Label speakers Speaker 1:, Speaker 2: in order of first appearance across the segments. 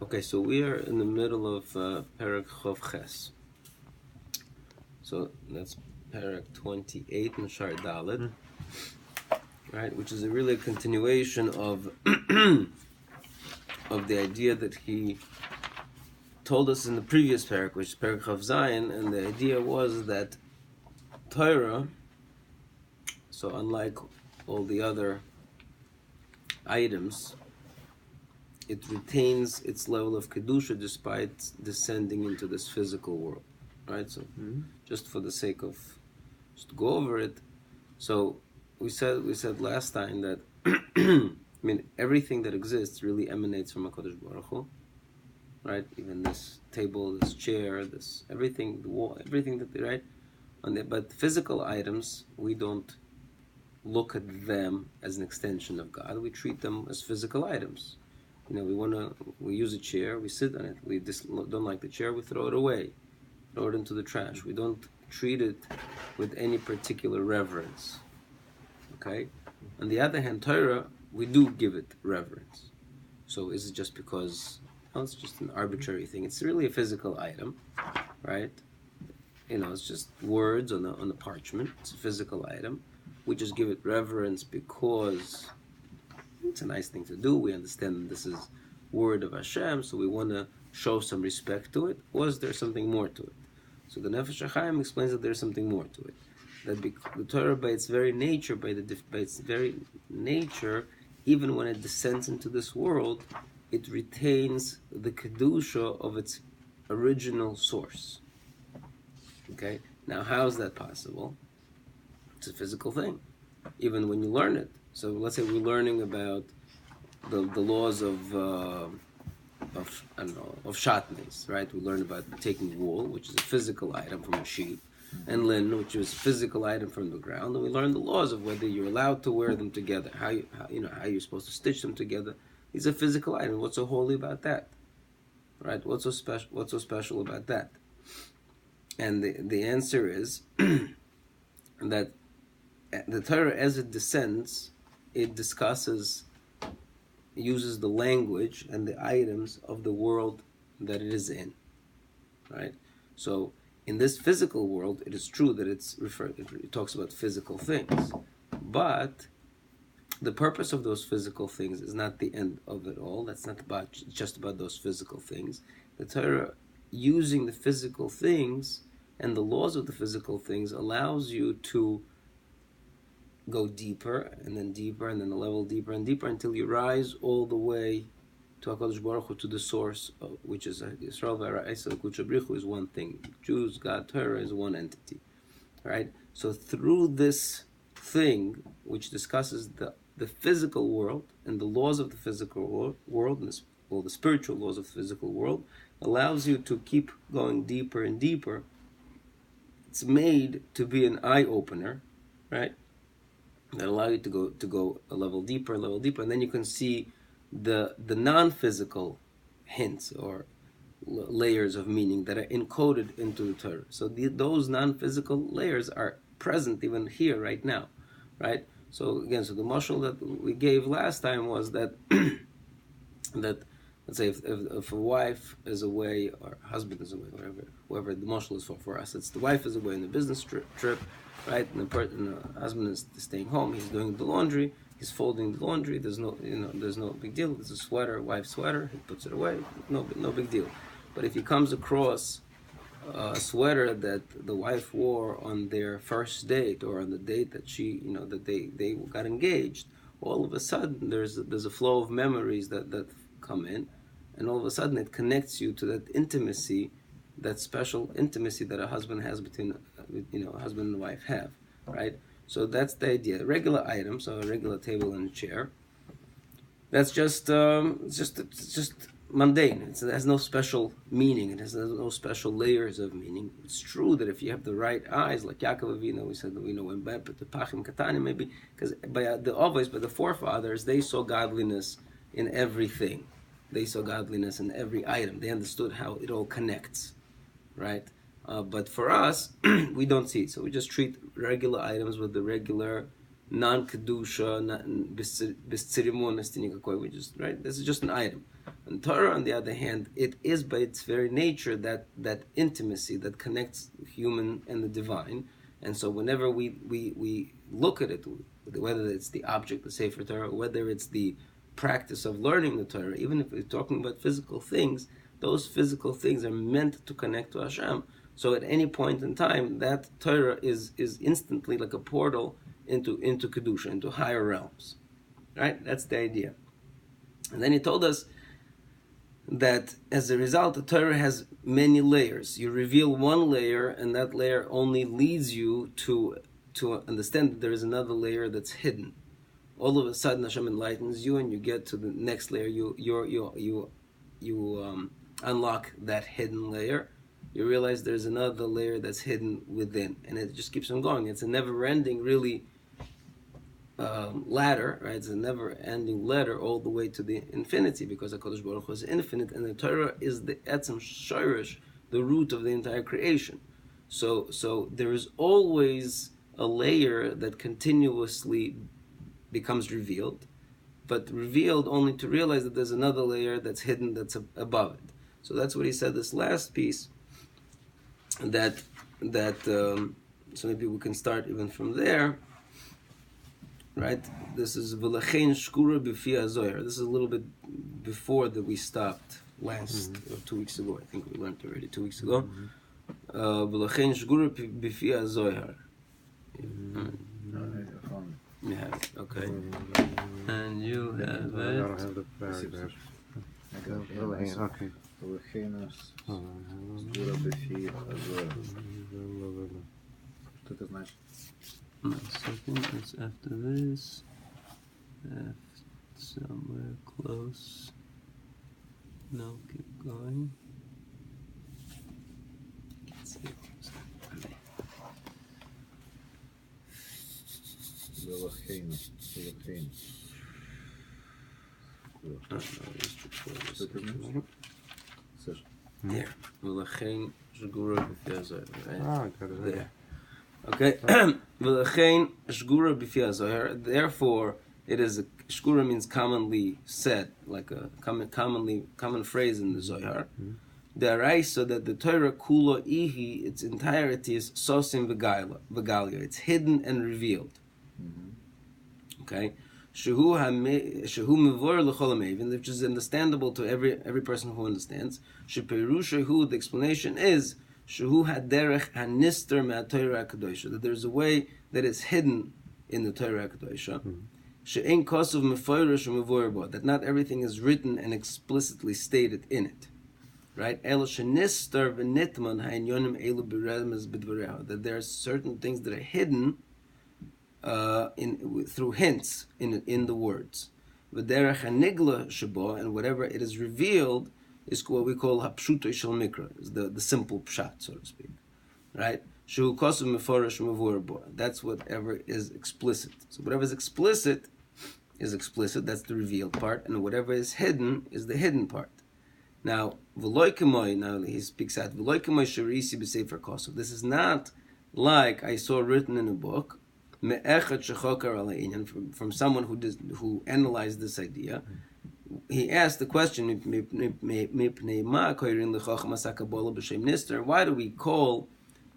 Speaker 1: Okay, so we are in the middle of Perek Chov Ches. So that's Perek 28 in Shar Dalet, right? Which is really a continuation of of the idea that he told us in the previous Perek, which is Perek Chov Zayin, and the idea was that Torah, so unlike all the other items, it retains its level of kedusha despite descending into this physical world, right? So, just for the sake of just to go over it, so we said last time that I mean everything that exists really emanates from HaKadosh Baruch Hu, right? Even this table, this chair, this everything, the wall, everything that right. But physical items, we don't look at them as an extension of God. We treat them as physical items. You know, we use a chair, we sit on it. We don't like the chair, we throw it away, throw it into the trash. We don't treat it with any particular reverence. Okay? On the other hand, Torah, we do give it reverence. So is it just because, well, it's just an arbitrary thing? It's really a physical item, right? You know, it's just words on the parchment. It's a physical item. We just give it reverence because it's a nice thing to do. We understand that this is word of Hashem, so we want to show some respect to it. Was there something more to it? So the Nefesh HaChaim explains that there's something more to it. That the Torah, by its very nature, even when it descends into this world, it retains the kedusha of its original source. Okay. Now, how is that possible? It's a physical thing, even when you learn it. So let's say we're learning about the laws of shatnez, right? We learn about taking wool, which is a physical item from a sheep, and linen, which is a physical item from the ground. And we learn the laws of whether you're allowed to wear them together, how you're supposed to stitch them together. These are physical items. What's so holy about that, right? What's so special about that? And the answer is that the Torah, as it descends, it uses the language and the items of the world that it is in, right? So in this physical world, it is true that it talks about physical things, but the purpose of those physical things is not the end of it all. That's not just about those physical things. The Torah, using the physical things and the laws of the physical things, allows you to go deeper and then a level deeper and deeper until you rise all the way to HaKadosh Baruch Hu, to the source, which is Yisroel is one thing. Jews, God, Torah is one entity, right? So through this thing, which discusses the physical world and the laws of the physical world, and the spiritual laws of the physical world, allows you to keep going deeper and deeper. It's made to be an eye-opener, right? That allow you to go a level deeper, and then you can see the non-physical hints or layers of meaning that are encoded into the Torah. So those non-physical layers are present even here, right now, right? So again, the mashal that we gave last time was that that, let's say if a wife is away or husband is away, whoever the mashal is for us, it's the wife is away on a business trip, right? And the husband is staying home. He's doing the laundry. He's folding the laundry. There's no big deal. There's a sweater, wife's sweater. He puts it away. No big deal. But if he comes across a sweater that the wife wore on their first date or on the date that that they got engaged, all of a sudden there's a flow of memories that come in, and all of a sudden it connects you to that intimacy, that special intimacy that a husband has between a husband and wife have, right? So that's the idea. A regular item, so a regular table and a chair, that's just mundane. It has no special meaning. It has no special layers of meaning. It's true that if you have the right eyes, like Yaakov Avinu, we said that we know in but the Pachim Katani, maybe because by the forefathers, they saw godliness in everything. They saw godliness in every item. They understood how it all connects, right? But for us, we don't see it. So we just treat regular items with the regular non-kedusha, we just, right? This is just an item. And Torah, on the other hand, it is by its very nature that intimacy that connects the human and the divine. And so whenever we look at it, whether it's the object, the Sefer Torah, or whether it's the practice of learning the Torah, even if we're talking about physical things, those physical things are meant to connect to Hashem. So at any point in time, that Torah is instantly like a portal into Kedusha, into higher realms. Right? That's the idea. And then he told us that as a result, the Torah has many layers. You reveal one layer, and that layer only leads you to understand that there is another layer that's hidden. All of a sudden, Hashem enlightens you, and you get to the next layer. You unlock that hidden layer. You realize there's another layer that's hidden within, and it just keeps on going. It's a never-ending, really, ladder, right? It's a never-ending ladder all the way to the infinity, because HaKadosh Baruch Hu is infinite, and the Torah is the etzem shorish, the root of the entire creation. So there is always a layer that continuously becomes revealed, but revealed only to realize that there's another layer that's hidden, that's above it. So that's what he said this last piece, that so maybe we can start even from there. Right? This is V'lachein shkura b'fi hazohar. This is a little bit before that we stopped last, or 2 weeks ago. I think we learned already 2 weeks ago. V'lachein shkura b'fi hazohar. You have it, okay. And you have it.
Speaker 2: I don't have the paragraph. Okay.
Speaker 3: Что это значит?
Speaker 1: 1 second, it's after this. Somewhere close. No, keep going. Can't see it. There. V'lachein shgura b'fi hazohar.
Speaker 2: Ah, I got it
Speaker 1: There. Okay. V'lachein shgura b'fi hazohar. Therefore, it is a shgura means commonly said, like a common phrase in the Zohar. So that the Torah kulo ihi, its entirety is sosim v'galia. It's hidden and revealed. Okay. Shehu mevor l'chol ha'mevin, which is understandable to every person who understands. Sheperushahu, the explanation is shehu haderech hanister me'aTorah HaKadosha, that there's a way that is hidden in the Torah HaKadosha. She'ein kosuv mefoirish u'mevor bo, that not everything is written and explicitly stated in it. Right? El shenister v'nitman ha'inyonim elu b'remez b'dvareha, that there are certain things that are hidden through hints in the words. V'derech hanigla shabo, and whatever it is revealed is what we call hapshuto shel mikra, is the simple pshat, so to speak, right? Shehu kosuv meforish mevur bo. That's whatever is explicit. So whatever is explicit, that's the revealed part, and whatever is hidden is the hidden part. Now, v'loy kemoy, now he speaks out, v'loy kemoy sherisi b'sefer kosuv. This is not like I saw written in a book, from someone who analyzed this idea. He asked the question, why do we call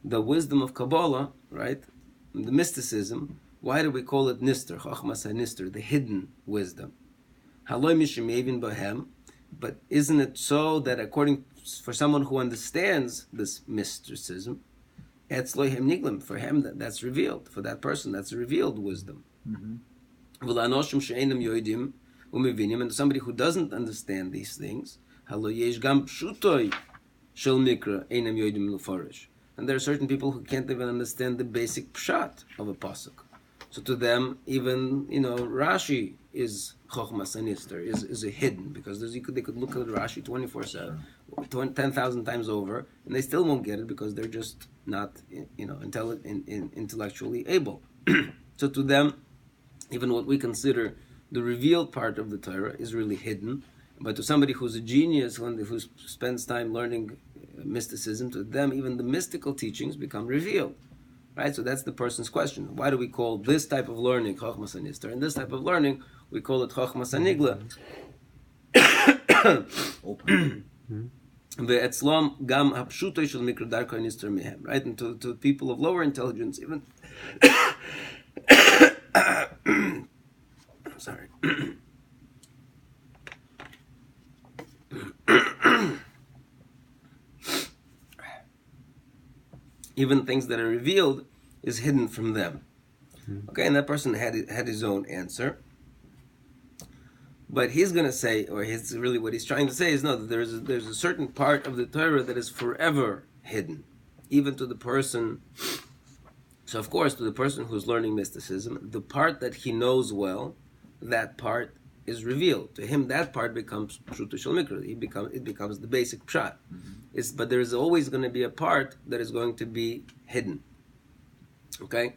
Speaker 1: the wisdom of Kabbalah, right, the mysticism, why do we call it nister, nister, the hidden wisdom? But isn't it so that for someone who understands this mysticism, for him that's revealed, for that person that's revealed wisdom. And somebody who doesn't understand these things, and there are certain people who can't even understand the basic pshat of a pasuk. So to them, even Rashi is chokhmas anister, is a hidden, because they could look at Rashi 24/7, 10,000 times over, and they still won't get it because they're just not intellectually able. So to them, even what we consider the revealed part of the Torah is really hidden. But to somebody who's a genius, who spends time learning mysticism, to them even the mystical teachings become revealed. Right? So that's the person's question. Why do we call this type of learning chokhmas anister, and this type of learning we call it chokhmas anigla? Ve'etzlom gam hapshuto shel mikra darko nister mehem. Right, and to people of lower intelligence, even. I'm sorry. Even things that are revealed is hidden from them. Okay, and that person had his own answer. But he's going to say, or really what he's trying to say is no, that there's a certain part of the Torah that is forever hidden, even to the person. So of course, to the person who's learning mysticism, the part that he knows well, that part is revealed to him. That part becomes pshuto shel mikra. It becomes the basic pshat. But there is always going to be a part that is going to be hidden. Okay,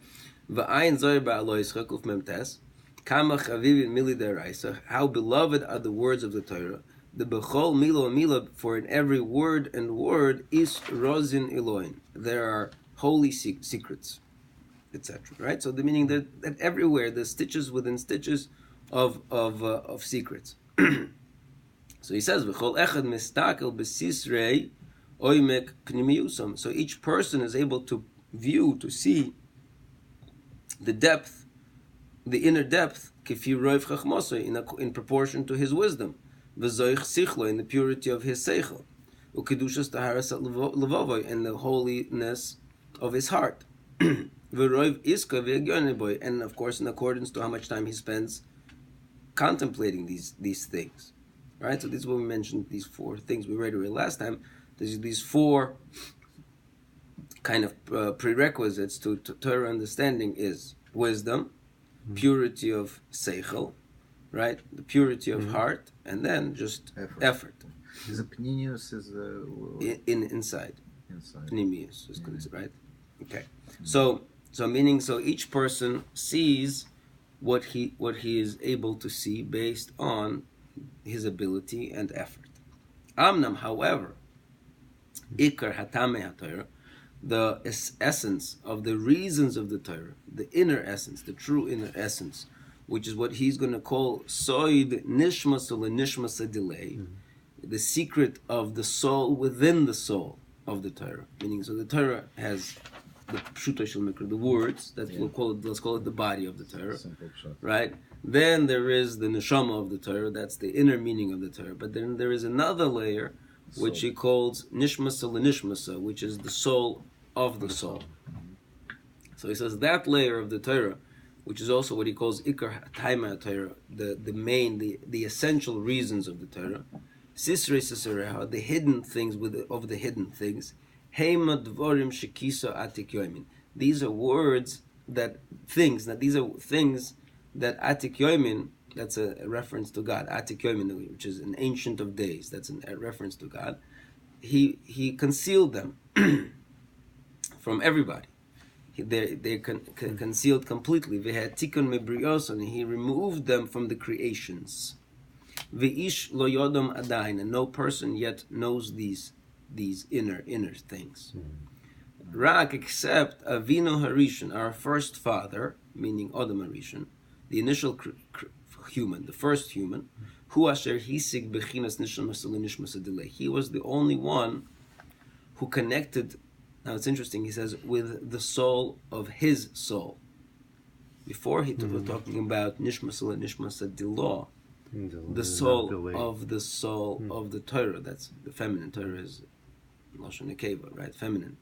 Speaker 1: v'ayin zoy ba'alo yischak uf memtes kama chavivin mili deraisa. How beloved are the words of the Torah. The bechol milo mila, for in every word and word is rozin Eloin. There are holy secrets, etc. Right. So the meaning that everywhere there's stitches within stitches of secrets. So he says v'chol echad mistakel besisrei oimek pnimiusam. So each person is able to view, to see the depth, the inner depth, kifi roiv chachmosoi, in proportion to his wisdom, v'zoich sichlo, in the purity of his seichel, ukedushas taharas levovoi, and the holiness of his heart, v'roiv iska v'egioneboy, and of course in accordance to how much time he spends contemplating these things. Right? So this is what we mentioned, these four things we read last time. There's these four kind of prerequisites to Torah understanding is wisdom, purity of seichel, right? The purity of heart, and then just effort.
Speaker 2: The pnimius is
Speaker 1: inside. Pnimius is considered, right? Okay. So each person sees what he is able to see based on his ability and effort. Amnam, however, ikar hatame haTorah, the essence of the reasons of the Torah, the inner essence, the true inner essence, which is what he's going to call soid nishmas or nishmas delay, the secret of the soul within the soul of the Torah. Meaning, so the Torah has the pshuto shel mikra, the words that we'll call it. Let's call it the body of the Torah, right? Then there is the neshama of the Torah. That's the inner meaning of the Torah. But then there is another layer, which he calls nishmasa lenishmasa, which is the soul of the soul. So he says that layer of the Torah, which is also what he calls ikar taima Torah, the essential reasons of the Torah, sisrei sisareha, the hidden things of the hidden things, heima dvorim shekisa atik yoimin. These are words these are things that atik yoimin, that's a reference to God, atik yoimin, which is an ancient of days, that's a reference to God. He concealed them from everybody. They're concealed completely. Ve'hatikon mebrios, and he removed them from the creations. Ve'ish lo yodom adain, and no person yet knows these inner things. Rak, except Avinu Harishon, our first father, meaning Adam Harishon, the initial human, the first human, Hu asher hisig bechinas nishmas lenishmas delay. He was the only one who connected. Now it's interesting. He says with the soul of his soul. Before he was talking about nishmas lenishmas dilah, the soul of the soul of the Torah. That's the feminine. Torah is lashon nekeva, right? Feminine.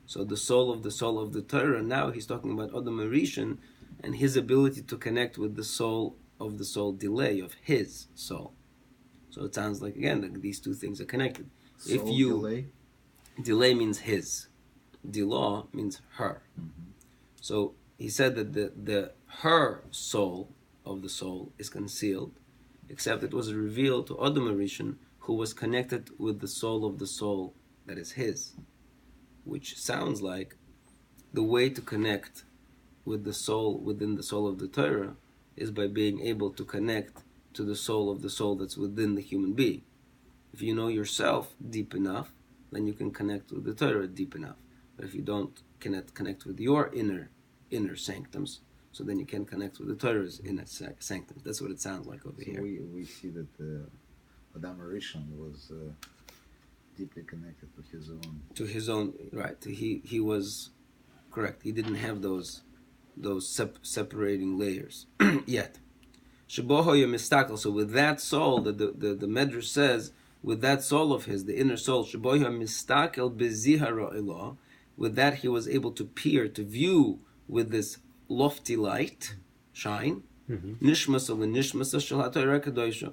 Speaker 1: So the soul of the Torah. Now he's talking about Adam Harishon and his ability to connect with the soul of the soul delay of his soul. So it sounds like again that these two things are connected. Delay means his, dilah means her. So he said that the her soul of the soul is concealed, except it was revealed to Adam Harishon, who was connected with the soul of the soul that is his, which sounds like the way to connect with the soul within the soul of the Torah is by being able to connect to the soul of the soul that's within the human being. If you know yourself deep enough, then you can connect with the Torah deep enough. But if you don't connect with your inner sanctums, so then you can connect with the Torah's inner sanctums. That's what it sounds like over here.
Speaker 2: We see that Adam Rishon was deeply connected to his own.
Speaker 1: Right. He was correct. He didn't have those separating layers yet. Shabohoya mistakel. So with that soul, the Medrash says, with that soul of his, the inner soul, Shabohoya mistakel bezihara ilah. With that, he was able to peer, to view with this lofty light, shine. Nishmasa l'nishmasa shel haTorah kadoisha.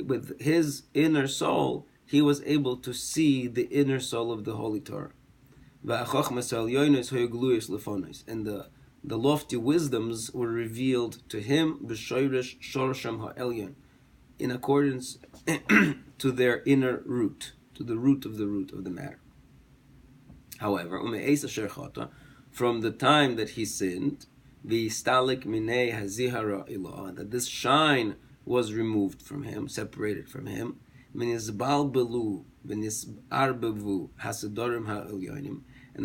Speaker 1: With his inner soul, he was able to see the inner soul of the Holy Torah. And the lofty wisdoms were revealed to him in accordance to their inner root, to the root of the matter. However, from the time that he sinned, that this shine was removed from him, separated from him, and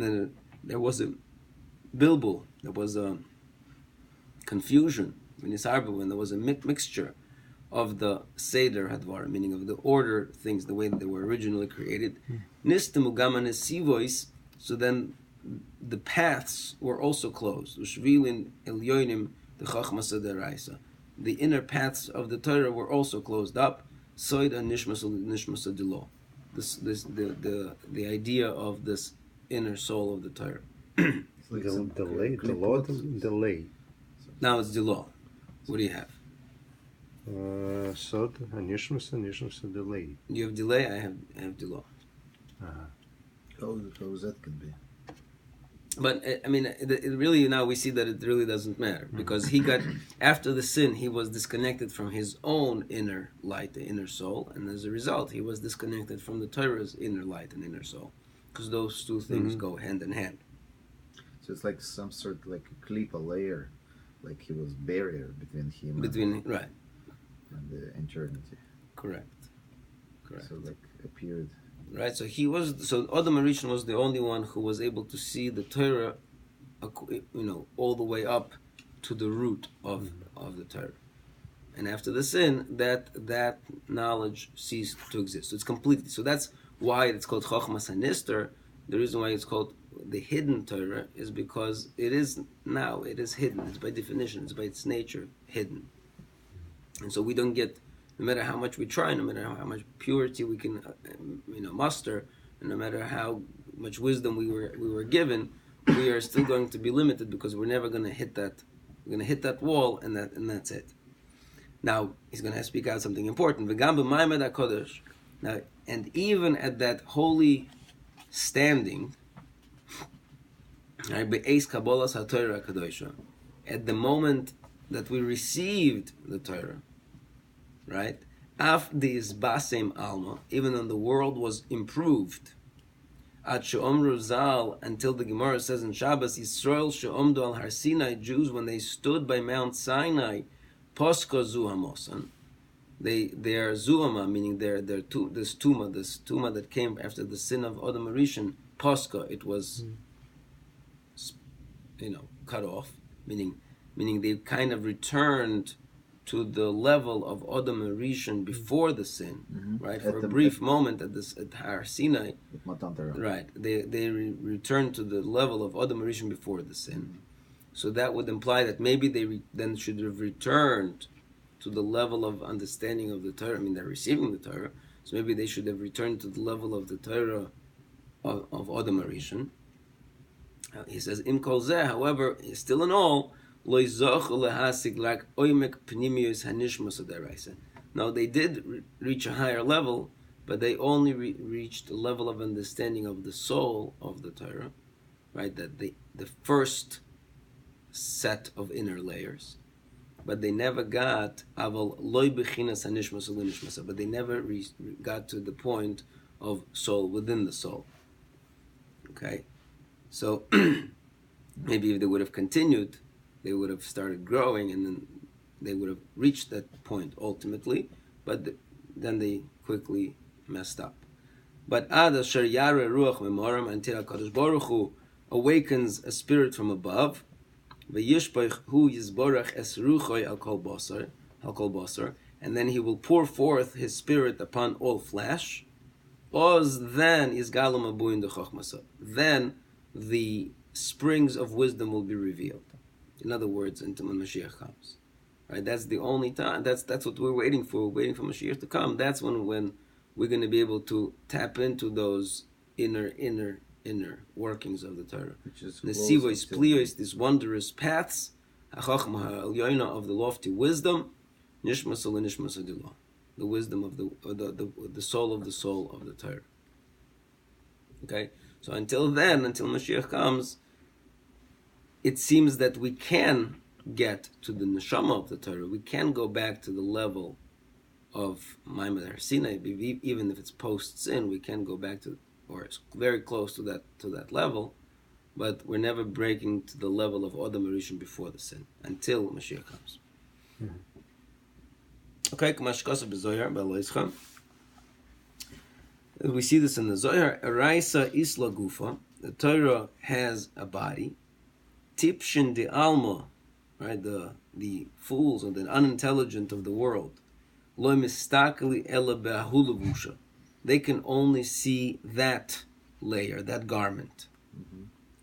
Speaker 1: then there was a bilbul, there was a confusion, and there was a mixture of the Seder Hadvar, meaning of the order things, the way that they were originally created. So then the paths were also closed. The inner paths of the Torah were also closed up. The idea of this inner soul of the Torah.
Speaker 3: delay.
Speaker 1: Now it's the law. What do you have?
Speaker 3: Sod, nishmasa, delay.
Speaker 1: You have delay, I have the law.
Speaker 2: How that could be?
Speaker 1: But I mean, it really, now we see that it really doesn't matter, because he got, after the sin, he was disconnected from his own inner light, the inner soul, and as a result, he was disconnected from the Torah's inner light and inner soul, because those two things go hand in hand.
Speaker 2: So it's like some sort of like a clip, a layer, like he was barrier between him
Speaker 1: Right.
Speaker 2: and the eternity.
Speaker 1: Correct.
Speaker 2: So like appeared.
Speaker 1: Right, so Adam HaRishon was the only one who was able to see the Torah, all the way up to the root of the Torah. And after the sin, that knowledge ceased to exist. So it's completely. So that's why it's called Chochmas HaNister. The reason why it's called the hidden Torah is because it is hidden. It's by definition, it's by its nature hidden. And so we don't get. No matter how much we try, no matter how much purity we can, muster, and no matter how much wisdom we were given, we are still going to be limited because we're never going to hit that. We're going to hit that wall, and that's it. Now he's going to speak out something important. Now, and even at that holy standing, at the moment that we received the Torah. Right? Af dis basem alma, even when the world was improved. At she'omru zal, until the Gemara says in Shabbos, Yisroel she'omdu al Har Sinai, Jews, when they stood by Mount Sinai, posko zu hamosan, their zuama, meaning this tuma that came after the sin of Adam HaRishon, posko, it was, cut off, meaning they kind of returned to the level of Adam HaRishon before the sin, right? For a brief moment at Har Sinai, right? They returned to the level of Adam HaRishon before the sin. So that would imply that maybe they then should have returned to the level of understanding of the Torah. I mean, they're receiving the Torah, so maybe they should have returned to the level of the Torah of Adam HaRishon. He says, Im kol zeh, however, still in all, no, they did reach a higher level, but they only reached a level of understanding of the soul of the Torah, right? That the first set of inner layers, but they never got but they never got to the point of soul within the soul. Okay, so maybe if they would have continued, they would have started growing, and then they would have reached that point ultimately, but then they quickly messed up. But Ad Asher Yare Ruach Memorim, until HaKadosh Baruch Hu awakens a spirit from above, V'yishpoich Hu Yizborach Es Ruchoi Al Kol Basar, and then he will pour forth his spirit upon all flesh. Oz then is galum abuin de chochmasa. Then the springs of wisdom will be revealed. In other words, until when Mashiach comes. Right? That's the only time. That's what we're waiting for. We're waiting for Mashiach to come. That's when we're going to be able to tap into those inner workings of the Torah. The sivos, plios, these wondrous paths, hachachma ha'elyoina of the lofty wisdom, nishmas nishmas adilah, the wisdom of the soul of the Torah. Okay, so until then, until Mashiach comes, it seems that we can get to the neshama of the Torah. We can go back to the level of Maimon Har Sinai, even if it's post sin. We can go back to, or very close to that level, but we're never breaking to the level of Adam Rishon before the sin until Mashiach comes. Okay, we see this in the Zohar. Eraisa isla gufa. The Torah has a body. Tipshin de alma, right? The fools or the unintelligent of the world. Lo mistakli ela be'ahulavusha. They can only see that layer, that garment,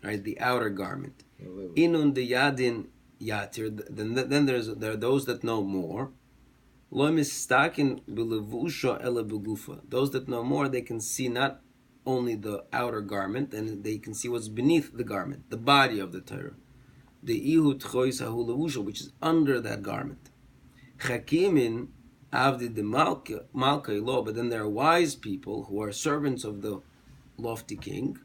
Speaker 1: right? The outer garment. Inun de yadin yatir. Then there are those that know more. Lo mistakin b'levusha ela begufa. Those that know more, they can see not only the outer garment, and they can see what's beneath the garment, the body of the Torah. The ihut chois hahulavusha, which is under that garment. Chakimin avdi de malka ilo. But then there are wise people who are servants of the lofty king.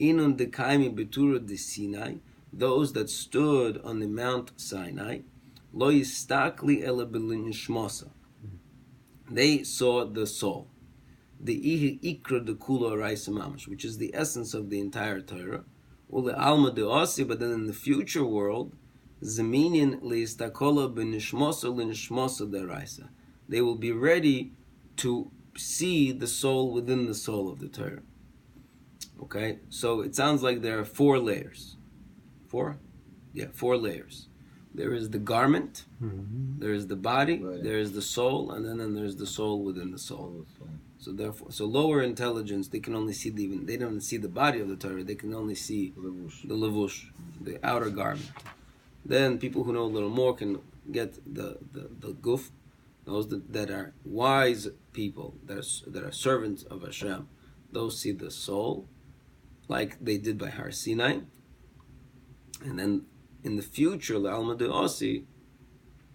Speaker 1: Inun de kaimi betura de Sinai. Those that stood on the Mount Sinai. Lo yistakli ela b'linishmosa. They saw the soul. The ikra de kula raisa mamash, which is the essence of the entire Torah. Ule alma de osi, but then in the future world, zeminin leistakola b'nishmosa l'nishmosa de raisa. They will be ready to see the soul within the soul of the Torah. Okay, so it sounds like there are 4 layers. 4? Yeah, 4 layers. There is the garment, there is the body, there is the soul, and then there's the soul within the soul. So therefore, lower intelligence, they can only see they don't see the body of the Torah. They can only see the levush, the outer garment. Then people who know a little more can get the guf. Those that are wise people, that are servants of Hashem, those see the soul, like they did by Har Sinai. And then in the future, L'Alma de Osi,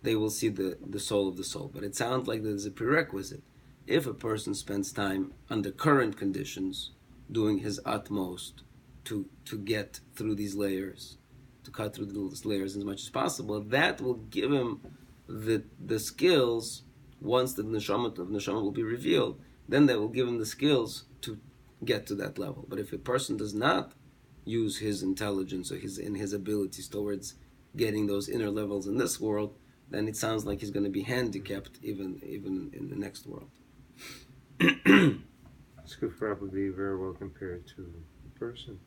Speaker 1: they will see the soul of the soul. But it sounds like there's a prerequisite. If a person spends time under current conditions, doing his utmost to get through these layers, to cut through these layers as much as possible, that will give him the skills. Once the neshama will be revealed, then that will give him the skills to get to that level. But if a person does not use his intelligence or his abilities towards getting those inner levels in this world, then it sounds like he's going to be handicapped even in the next world.
Speaker 3: This could probably be very well compared to a person.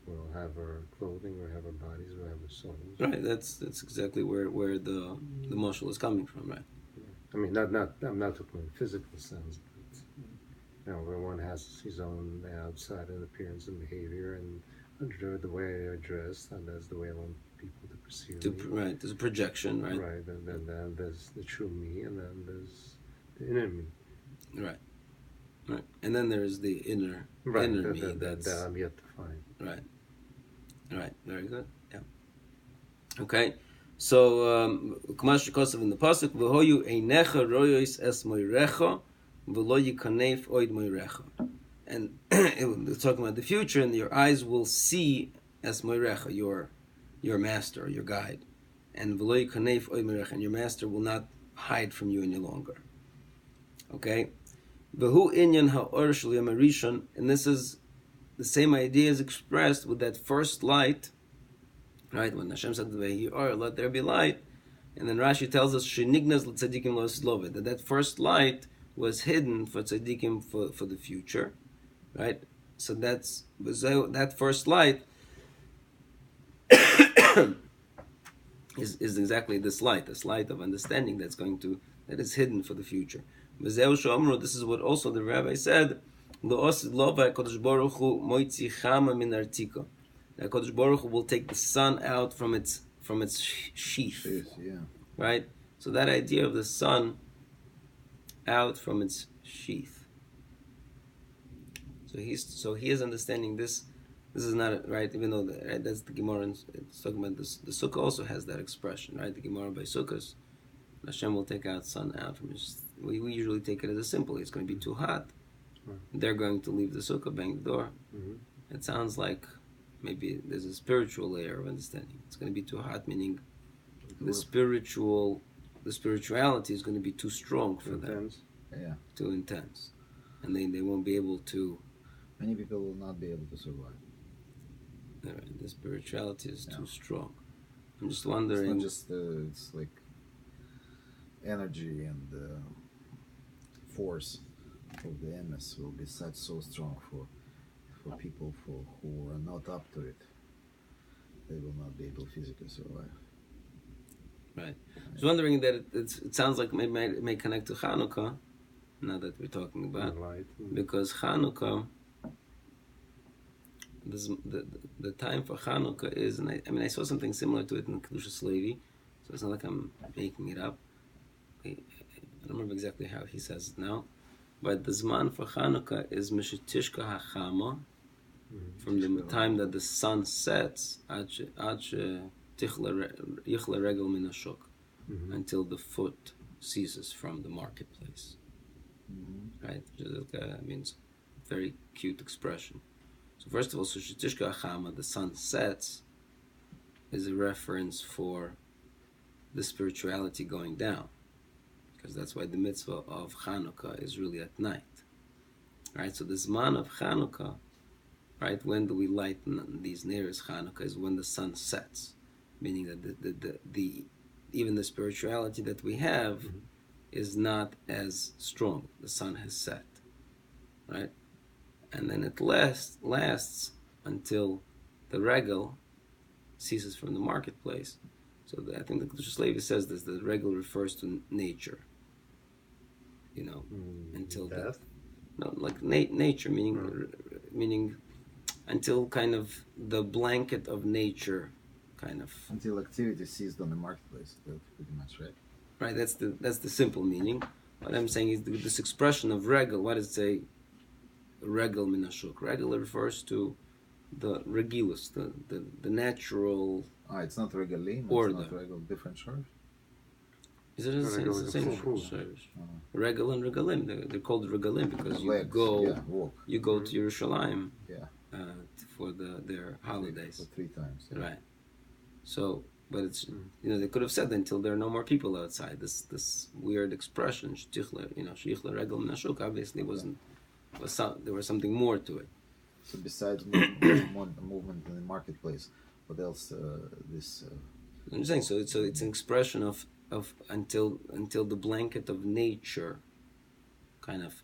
Speaker 3: We'll have our clothing, we'll have our bodies, we'll have our souls.
Speaker 1: Right, that's exactly where the mashal is coming from, right?
Speaker 3: I mean, I'm not talking in physical sense, but where one has his own outside and appearance and behavior, and the way they're dressed, and that's the way I want people to perceive me.
Speaker 1: Right, there's a projection, right?
Speaker 3: Right, and then there's the true me, and then there's the inner me.
Speaker 1: Right, and then there's the inner me that
Speaker 3: I'm yet to find.
Speaker 1: Right, very good. Yeah. Okay. So, Kumash Kosav in the pasuk, v'hoyu einecha royos es moirecha, v'lo yikanef oid moirecha. And it's talking about the future, and your eyes will see es moirecha, your master, your guide, and v'lo yikanef oid moirecha, and your master will not hide from you any longer. Okay, v'hu inyan ha'or shel yom harishon, and this is the same idea is expressed with that first light. Right, when Hashem said, let there be light, and then Rashi tells us, Shenignas l'tzadikim lo slove, that first light was hidden for tzadikim for the future, right? So that first light is exactly this light of understanding that's going to that is hidden for the future. This is what also the rabbi said. The HaKadosh Baruch Hu will take the sun out from its sheath,
Speaker 2: Yeah.
Speaker 1: right? So that idea of the sun out from its sheath. So he is understanding this. This is not right, even though that's the Gemara. It's talking about this. The Sukkah also has that expression, right? The Gemara by Sukkahs, Hashem will take out sun out from his. We usually take it as a simple. It's going to be too hot. They're going to leave the Sukkah, bang the door. It sounds like maybe there's a spiritual layer of understanding. It's going to be too hot, meaning the spirituality is going to be too strong for them, too intense, and they won't be able to.
Speaker 2: Many people will not be able to survive.
Speaker 1: The spirituality is too strong. I'm just wondering.
Speaker 2: It's not just it's like energy and force of the MS will be so strong for people who are not up to it. They will not be able to physically survive.
Speaker 1: Right. I was wondering that it sounds like maybe it may connect to Hanukkah, now that we're talking about, because Hanukkah, the time for Hanukkah is, and I saw something similar to it in Kedushas Levi, so it's not like I'm making it up. I don't remember exactly how he says it now, but the Zman for Hanukkah is Mishetishka HaChama, from the time that the sun sets, until the foot ceases from the marketplace. Right? Which means very cute expression. So first of all, Shetishka Achama, the sun sets, is a reference for the spirituality going down, because that's why the mitzvah of Chanukah is really at night. Right? So the Zman of Chanukah, right, when do we light these neiros Chanukah, is when the sun sets, meaning that the even the spirituality that we have is not as strong. The sun has set, right? And then it lasts until the regal ceases from the marketplace. So I think the Kedushas Levi says this, the regal refers to nature. You know, until
Speaker 3: death?
Speaker 1: Nature, meaning until kind of the blanket of nature kind of...
Speaker 2: Until activity ceased on the marketplace, that's pretty much right.
Speaker 1: Right, that's the simple meaning. What I'm saying is this expression of regal, what does it say? Regal minashuk. Regal refers to the regulus, the natural
Speaker 2: it's not regalim,
Speaker 1: order.
Speaker 2: It's not regal, different shores?
Speaker 1: Is it the same shores? Regal and regalim, they're called regalim because you go to Yerushalayim for their holidays.
Speaker 2: For 3 times. Yeah.
Speaker 1: Right. So, but it's they could have said that until there are no more people outside. This weird expression, sheichla regal minashuk, obviously there was something more to it.
Speaker 2: So besides movement in the marketplace, what else?
Speaker 1: I'm just saying. So it's an expression of until the blanket of nature kind of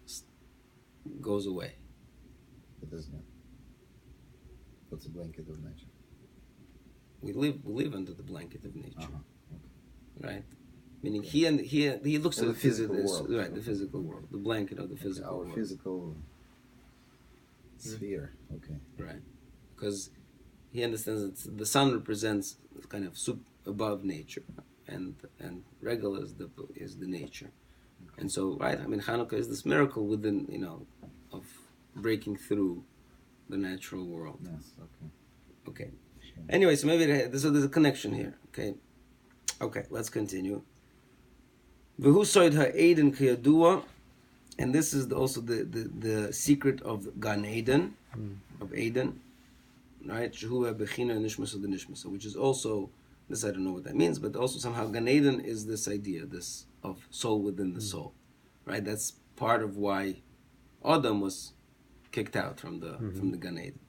Speaker 1: goes away.
Speaker 2: What does that? What's the blanket of nature?
Speaker 1: We live under the blanket of nature,
Speaker 2: Okay.
Speaker 1: right? Meaning he looks at
Speaker 2: the physical
Speaker 1: world,
Speaker 2: world.
Speaker 1: Right? The physical world, the blanket of the physical world.
Speaker 2: Our physical sphere. Okay.
Speaker 1: Right, because he understands that the sun represents kind of above nature, and regal is the nature, and so right. I mean, Hanukkah is this miracle within of breaking through the natural world.
Speaker 2: Yes. Okay.
Speaker 1: Okay. Anyway, so maybe there's a connection here. Okay, let's continue. V'hu soid ha'eden k'yadua, and this is also the secret of Gan Eden, of Eden, right? Shehu ha'bechina nishmasa the nishmasa, which is also this. I don't know what that means, but also somehow Gan Eden is this idea, this of soul within the soul, right? That's part of why Adam was kicked out from the Gan Eden,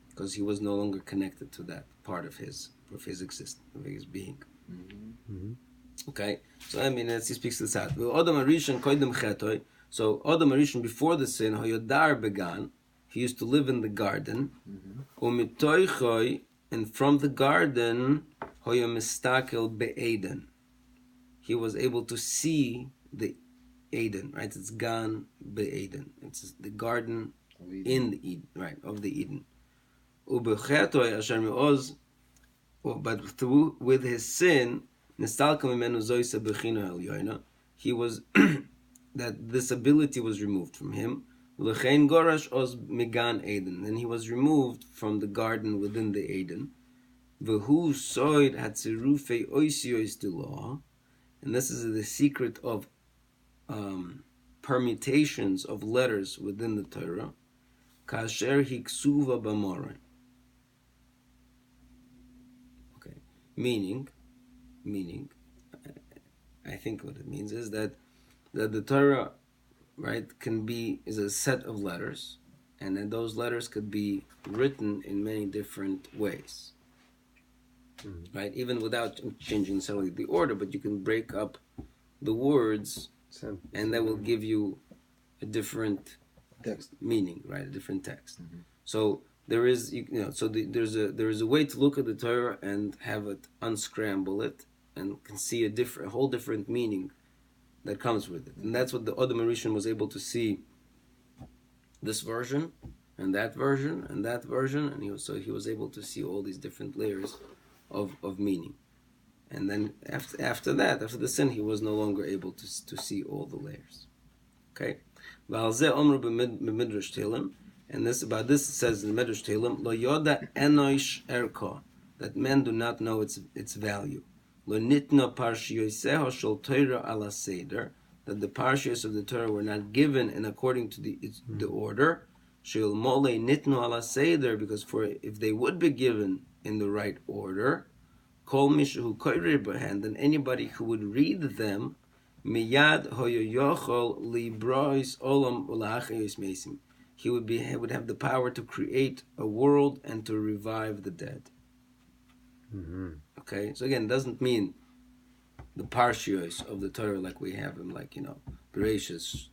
Speaker 1: because he was no longer connected to that part of his existence, of his being. Okay, so I mean, as he speaks to this out. Adam Arishon koydem chetoy. So Adam Arishon, before the sin, hoyodar began. He used to live in the garden. Umitoichoy, and from the garden, hoyomistakel be'eden. He was able to see the Eden, right? It's Gan Be'Eden. It's the garden
Speaker 2: Eden.
Speaker 1: in the Eden, right, of the Eden. Ubechetoi asher me'oz, but through with his sin, nistalka mimenu zoisa bechina elyoina, he was that this ability was removed from him. Lechein gorash oz migan Eden, and he was removed from the garden within the Eden. V'hu soid hatzirufei oisiois dilah, and this is the secret of permutations of letters within the Torah. Kasher hiksuva b'moreh. Okay, meaning, I think what it means is that the Torah, right, is a set of letters, and then those letters could be written in many different ways, right? Even without changing necessarily the order, but you can break up the words, and that will give you a different
Speaker 2: Text.
Speaker 1: meaning, right? A different text. So there is, there is a way to look at the Torah and have it unscramble it, and can see a whole different meaning that comes with it. And that's what the Adam Rishon was able to see. This version, and that version, and that version, and he was able to see all these different layers of meaning. And then after the sin, he was no longer able to see all the layers. Okay? And this it says in the Midrash Tehillim, Lo yoda enosh erko, that men do not know its value. Lo nitna parshiyoseho shel Torah ala seder, that the parshiyos of the Torah were not given in according to the order. Shel mole nitnu ala seder, because if they would be given in the right order, kol mishu koyre b'han, then anybody who would read them, miyad hoyoyochol librois olam ulachayos mesim, he would have the power to create a world and to revive the dead. Okay, so again, it doesn't mean the parshios of the Torah like we have them, like, Bereshis,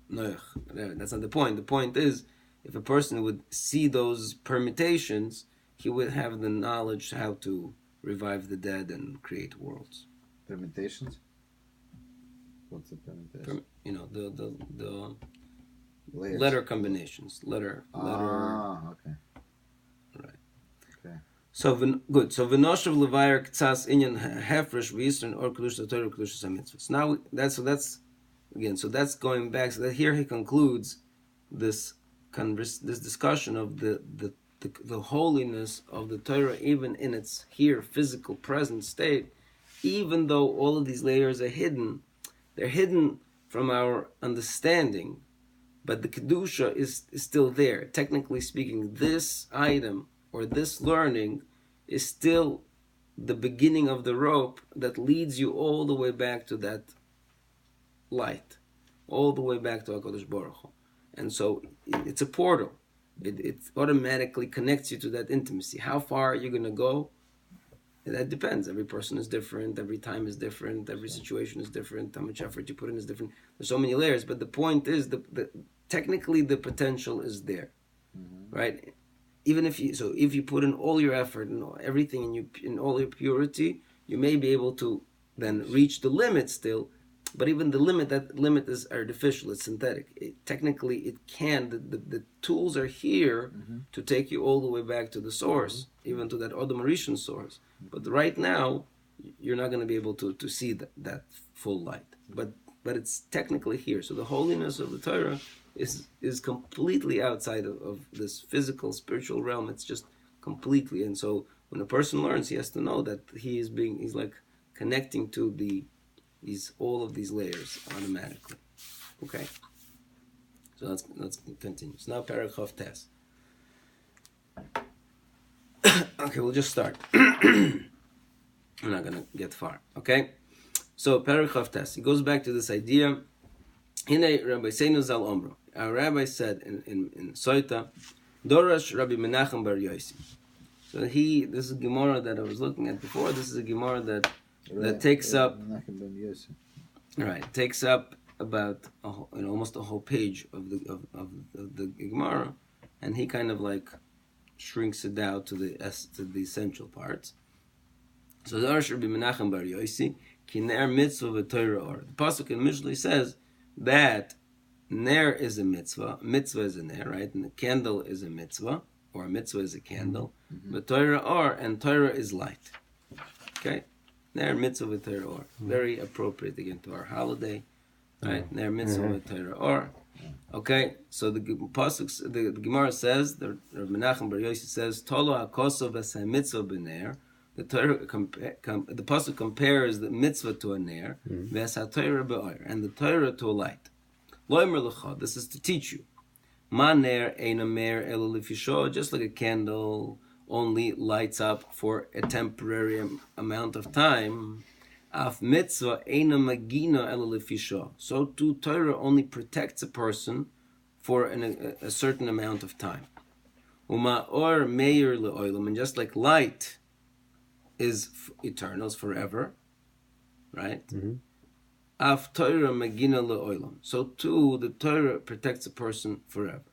Speaker 1: Noach, whatever. That's not the point. The point is, if a person would see those permutations, he would have the knowledge how to revive the dead and create worlds.
Speaker 2: Permutations? What's the permutation?
Speaker 1: The
Speaker 2: Layers.
Speaker 1: letter combinations. Letter.
Speaker 2: Okay.
Speaker 1: Right.
Speaker 2: Okay.
Speaker 1: So good. So v'noshav levayir k'tzas inyan hefresh v'yisrin or kedusha Torah kedusha hamitzvos. Now so that's going back. So that here he concludes this discussion of the holiness of the Torah, even in its here physical present state, even though all of these layers are hidden. They're hidden from our understanding, but the kedusha is still there. Technically speaking, this item or this learning is still the beginning of the rope that leads you all the way back to that light, all the way back to HaKadosh Baruch Hu. And so it's a portal. It automatically connects you to that intimacy. How far are you going to go? That depends. Every person is different. Every time is different. Every situation is different. How much effort you put in is different. There's so many layers. But the point is, technically the potential is there, right? Even if you put in all your effort and everything in all your purity, you may be able to then reach the limit still. But even that limit is artificial. It's synthetic. Technically, it can. The tools are here to take you all the way back to the source, even to that Adam Rishon source. But right now, you're not going to be able to see that full light. But it's technically here. So the holiness of the Torah is completely outside of this physical, spiritual realm. It's just completely. And so when a person learns, he has to know that he's like connecting to all of these layers automatically. Okay. So let's continue. So now Paragraph Tes. Okay, we'll just start. We're not gonna get far. Okay. So Paragraph Tes. He goes back to this idea. Hine Rabbi Seinu Zal Omro. Our rabbi said in Soita, Dorash Rabbi Menachem Bar Yossi. So this is a Gemara that I was looking at before. This is a Gemara that takes up about almost a whole page of the Gemara, and he kind of like shrinks it down to the essential parts. So Darash Rabbi Menachem Bar Yossi, ki ner mitzvah v'Torah or. The pasuk in Mishlei says that ner is a mitzvah is a ner, right? And the candle is a mitzvah, or a mitzvah is a candle. But Torah or, and Torah is light. Okay? Ner mitzvah v'Torah or. Very appropriate again to our holiday. Right? Ner mitzvah v'Torah or. Okay? So the pasuk, the Gemara says, the Rav Menachem Bar Yossi says, Tolo hakosov v'say mitzvah b'ner. The pasuk compares the mitzvah to a ner, v'sa Torah b'or, and the Torah to a light. Loimer l'cha, this is to teach you. Ma ner ein mer elo lifisho, just like a candle only lights up for a temporary amount of time. Af mitzvah ein magina elo lifisho. So too, Torah only protects a person for a certain amount of time. Uma or meir le'olam, and just like light is eternal, is forever, right? Af Torah magina le'olam. So too, the Torah protects a person forever.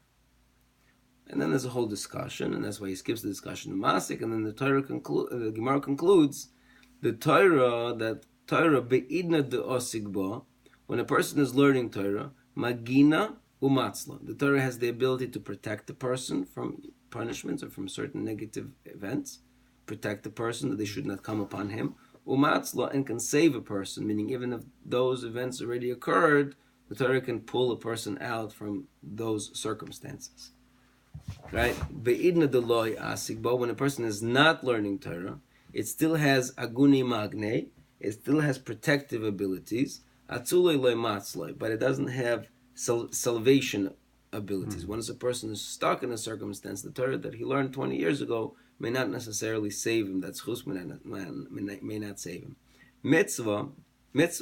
Speaker 1: And then there's a whole discussion, and that's why he skips the discussion of Masik, and then the Gemara concludes, the Torah be'idna de'osigba, when a person is learning Torah, magina umatzla. The Torah has the ability to protect the person from punishments or from certain negative events, protect the person that they should not come upon him. Umatzla, and can save a person, meaning even if those events already occurred, the Torah can pull a person out from those circumstances. Right? Be'idna deloy asigba, when a person is not learning Torah, it still has aguni magne, it still has protective abilities, atzulei loy matzloi, but it doesn't have salvation abilities. Once a person is stuck in a circumstance, the Torah that he learned 20 years ago may not necessarily save him. That chus may not save him. Mitzvah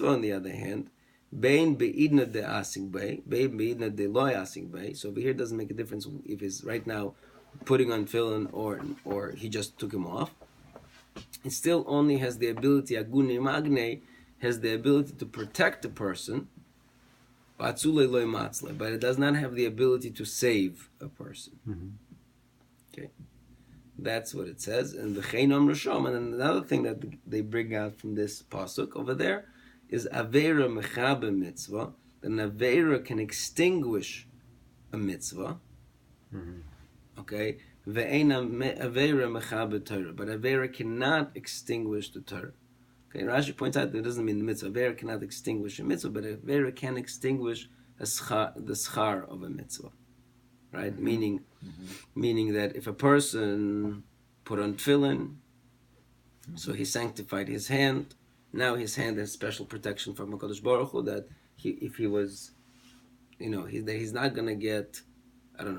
Speaker 1: on the other hand, bein beidna de asing bay, bein beidna de loy asing bay. So over here it doesn't make a difference if he's right now putting on tefillin or he just took him off. It still only has the ability, aguni magne, has the ability to protect the person, but it does not have the ability to save a person. Okay, that's what it says. And the cheinom rishom. And then another thing that they bring out from this pasuk over there is avera mechabe mitzvah. That an avera can extinguish a mitzvah. Okay, ve'ena avera mechabe Torah, but avera cannot extinguish the Torah. Okay, Rashi points out that it doesn't mean the mitzvah. Avera cannot extinguish a mitzvah, but avera can extinguish the schar of a mitzvah. Right? Meaning that if a person put on tefillin, so he sanctified his hand, now his hand has special protection from HaKadosh Baruch Hu, that if he was, he's not going to get,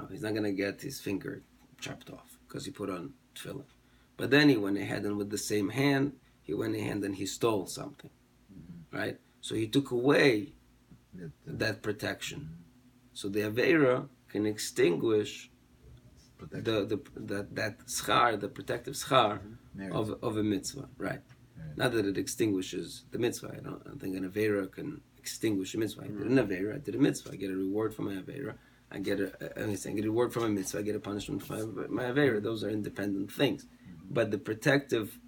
Speaker 1: he's not going to get his finger chopped off because he put on tefillin. But then he went ahead and with the same hand, he went ahead and he stole something, right? So he took away that protection. So the Aveira can extinguish that schar, the protective schar of a mitzvah, right? Not that it extinguishes the mitzvah. I don't think an Aveira can extinguish a mitzvah. I did an Aveira, I did a mitzvah. I get a reward for my Aveira. I get a reward from a mitzvah. I get a punishment for my Aveira. Those are independent things. But the protective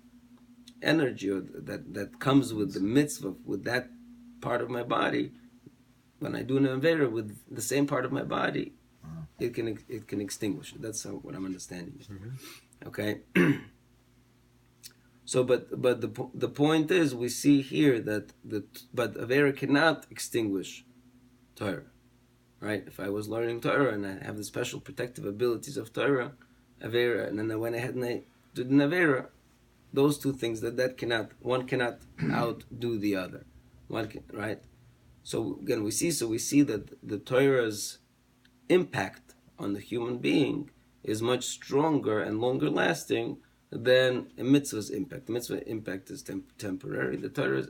Speaker 1: energy that comes with the mitzvah, with that part of my body, when I do an Aveira with the same part of my body, it can extinguish it. That's what I'm understanding. Okay. So, but the point is, we see here that but Aveira cannot extinguish Torah, right? If I was learning Torah and I have the special protective abilities of Torah, Aveira, and then I went ahead and I did an Aveira, those two things one cannot outdo the other, right? So again, we see that the Torah's impact on the human being is much stronger and longer lasting than a mitzvah's impact. The mitzvah impact is temporary. The Torah's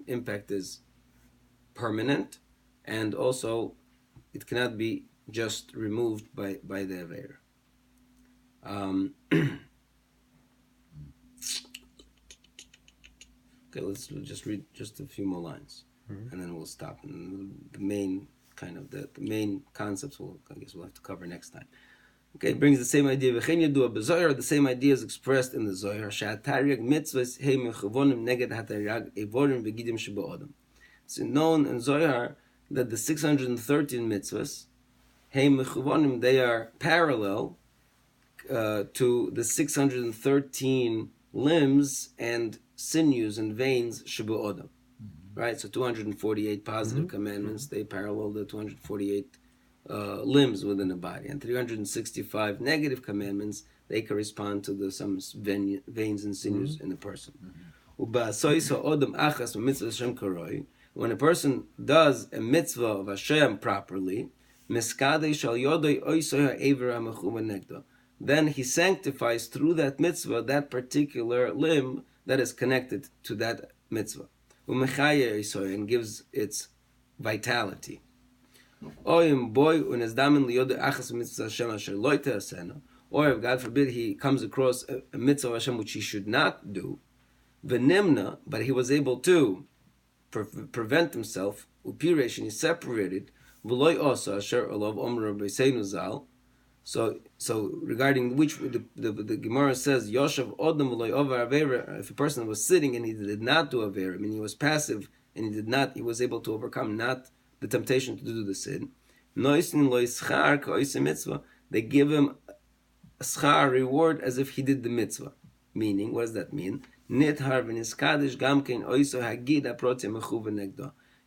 Speaker 1: impact is permanent, and also it cannot be just removed by the Aveira. Okay, let's just read just a few more lines, and then we'll stop. And the main kind of the main concepts I guess we'll have to cover next time. Okay, it brings the same idea. The same idea is expressed in the Zohar. It's known in Zohar that the 613 mitzvahs, they are parallel to the 613 limbs and sinews and veins shabu odom. Right? So 248 positive commandments, they parallel the 248 limbs within the body, and 365 negative commandments, they correspond to some veins and sinews in the person. When a person does a mitzvah of Hashem properly, then he sanctifies through that mitzvah that particular limb that is connected to that mitzvah, and gives its vitality. Or if, God forbid, he comes across a mitzvah of Hashem which he should not do, but he was able to prevent himself, upiresh, and he separated, so regarding which the Gemara says, Yoshav Odom v'loy over avera, if a person was sitting and he did not do avera, I mean he was passive and he was able to overcome not the temptation to do the sin. They give him a schar, reward, as if he did the mitzvah. Meaning, what does that mean?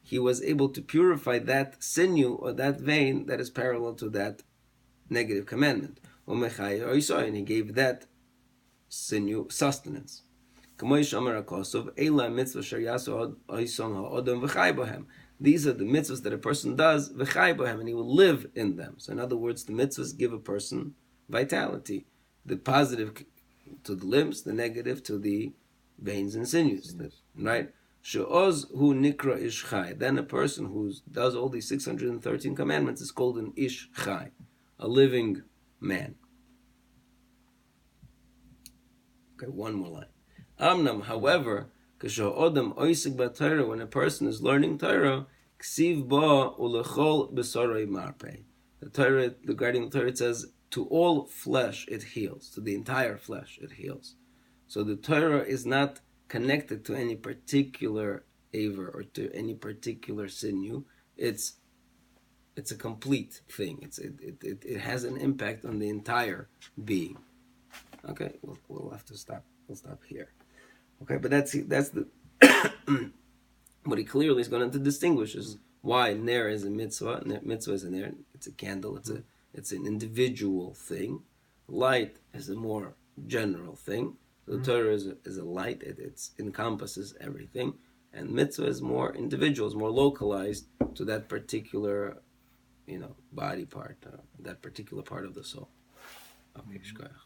Speaker 1: He was able to purify that sinew or that vein that is parallel to that negative commandment. And he gave that sinew sustenance. These are the mitzvahs that a person does, and he will live in them. So in other words, the mitzvahs give a person vitality. The positive to the limbs, the negative to the veins and sinews. Right? Then a person who does all these 613 commandments is called an ish chai, a living man. Okay, one more line. Amnam, however, when a person is learning Torah, ksiv ba ulechol besorei marpei. The Torah, regarding the Torah, it says, to all flesh it heals, to the entire flesh it heals. So the Torah is not connected to any particular aver or to any particular sinew. It's a complete thing. It has an impact on the entire being. Okay, we'll have to stop. We'll stop here. Okay, but that's the what he clearly is going to distinguish is why ner is a mitzvah. Mitzvah is a ner. It's a candle. It's an individual thing. Light is a more general thing. The Torah is a light. It encompasses everything, and mitzvah is more individual, is more localized to that particular, body part, that particular part of the soul. Okay, shkoyach.